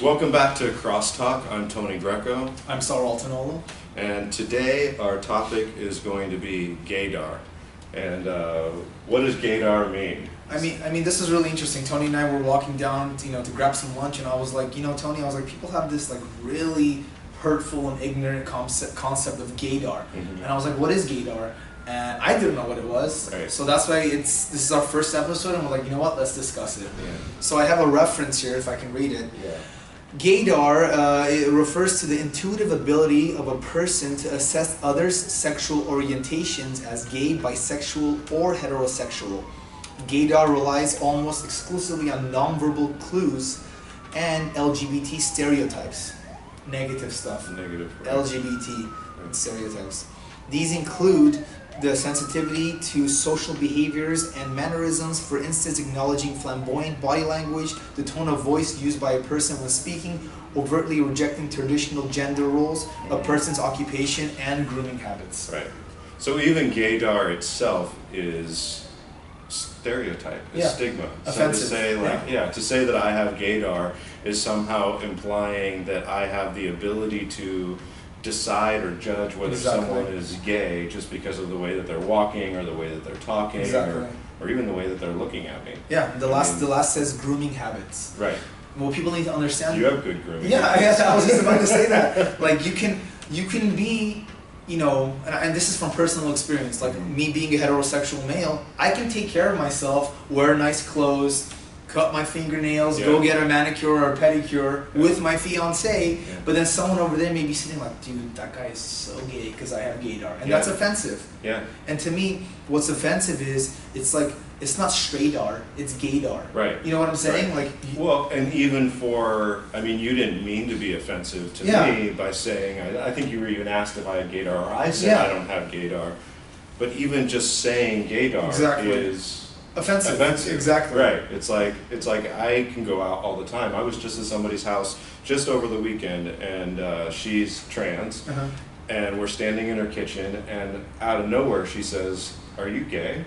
Welcome back to Crosstalk. I'm Tony Greco. I'm Saro Altinoglu. And today our topic is going to be Gaydar. And what does Gaydar mean? I mean, this is really interesting. Tony and I were walking down, to grab some lunch, and I was like, Tony, people have this really hurtful and ignorant concept of Gaydar, and I was like, what is Gaydar? And I didn't know what it was, right. So that's why this is our first episode, and we're like, you know what, let's discuss it. Yeah. So I have a reference here, if I can read it. Yeah. Gaydar it refers to the intuitive ability of a person to assess others' sexual orientations as gay, bisexual, or heterosexual. Gaydar relies almost exclusively on nonverbal clues and LGBT stereotypes. Negative stuff. Negative. Right. LGBT stereotypes. These include the sensitivity to social behaviors and mannerisms, for instance, acknowledging flamboyant body language, the tone of voice used by a person when speaking, overtly rejecting traditional gender roles, a person's occupation, and grooming habits. Right. So even Gaydar itself is stereotype, is stigma. Offensive. So to say to say that I have Gaydar is somehow implying that I have the ability to decide or judge whether someone is gay just because of the way that they're walking or the way that they're talking or even the way that they're looking at me. Yeah, the last says grooming habits. Right. Well, people need to understand. You have good grooming. Yeah, I was just about to say that. Like you can be, and this is from personal experience. Like me being a heterosexual male, I can take care of myself, wear nice clothes, cut my fingernails, go get a manicure or a pedicure with my fiance, but then someone over there may be sitting like, dude, that guy is so gay because I have Gaydar, and that's offensive. Yeah. And to me, what's offensive is it's not straighdar, it's Gaydar. Right. You know what I'm saying? Right. Well, and even you didn't mean to be offensive to me by saying, I think you were even asked if I had Gaydar, or I said I don't have Gaydar, but even just saying Gaydar is offensive. Exactly. Right. It's like I can go out all the time. I was just at somebody's house just over the weekend, and she's trans, and we're standing in her kitchen, and out of nowhere she says, "Are you gay?"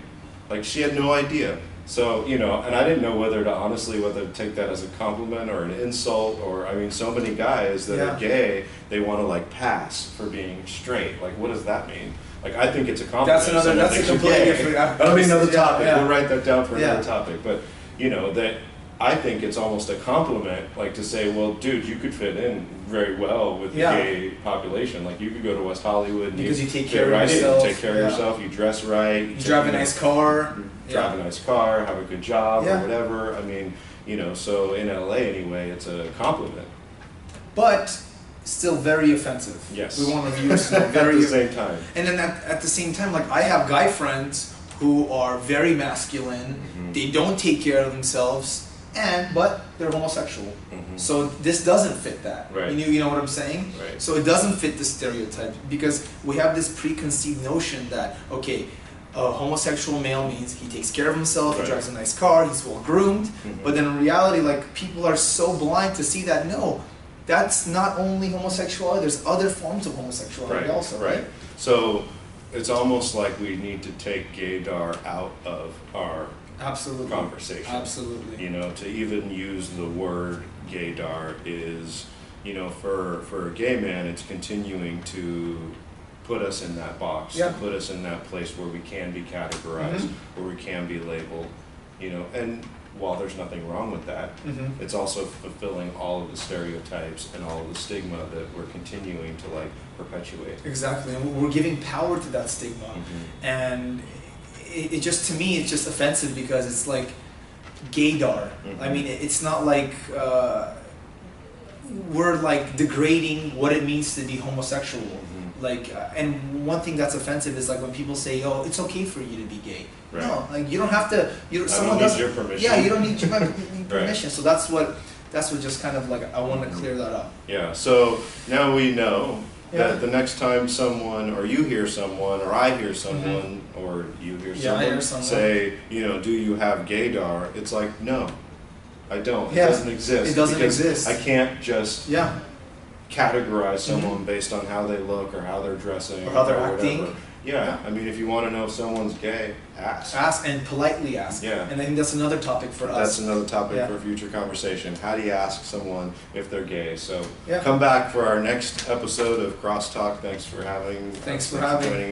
Like she had no idea. So, and I didn't know whether to take that as a compliment or an insult, or, so many guys that are gay, they want to pass for being straight. Like, what does that mean? Like, I think it's a compliment. That's a completely different. That'll be another topic. We'll write that down for another topic. But, that I think it's almost a compliment, to say, well, dude, you could fit in very well with the gay population. Like, you could go to West Hollywood. Because you take care of yourself. You take care of yourself. You dress right. You drive a nice car. Drive a nice car, have a good job, or whatever. So in LA anyway, it's a compliment. But still very offensive. Yes. We want to use very at the same time. And then at the same time, I have guy friends who are very masculine. They don't take care of themselves, but they're homosexual. So this doesn't fit that. Right. You know what I'm saying? Right. So it doesn't fit the stereotype, because we have this preconceived notion that, okay, a homosexual male means he takes care of himself, he drives a nice car, he's well groomed, but then in reality, people are so blind to see that, no, that's not only homosexuality, there's other forms of homosexuality also, right? So it's almost like we need to take Gaydar out of our conversation. Absolutely. To even use the word Gaydar is, for a gay man, it's continuing to put us in that box, put us in that place where we can be categorized, where we can be labeled, and while there's nothing wrong with that, it's also fulfilling all of the stereotypes and all of the stigma that we're continuing to perpetuate. Exactly, and we're giving power to that stigma, and it just, to me, it's just offensive because it's like Gaydar. It's not like we're degrading what it means to be homosexual. And one thing that's offensive is when people say, "Oh, it's okay for you to be gay." Right. No, you don't have to. Someone doesn't need your permission. Yeah, you don't need your permission. So that's what just kind of I want to clear that up. Yeah. So now we know that the next time someone, or you hear someone, or I hear someone, or you hear someone say, "Do you have Gaydar?" It's like, no, I don't. It doesn't exist. It doesn't exist. I can't just categorize someone based on how they look or how they're dressing or how they're whatever. acting. Yeah, I mean, if you want to know if someone's gay, ask. Ask and politely ask. Yeah. And I think that's another topic for us. That's another topic Yeah. for future conversation. How do you ask someone if they're gay? So Yeah. come back for our next episode of Crosstalk. Thanks for having. Thanks for having. Joining.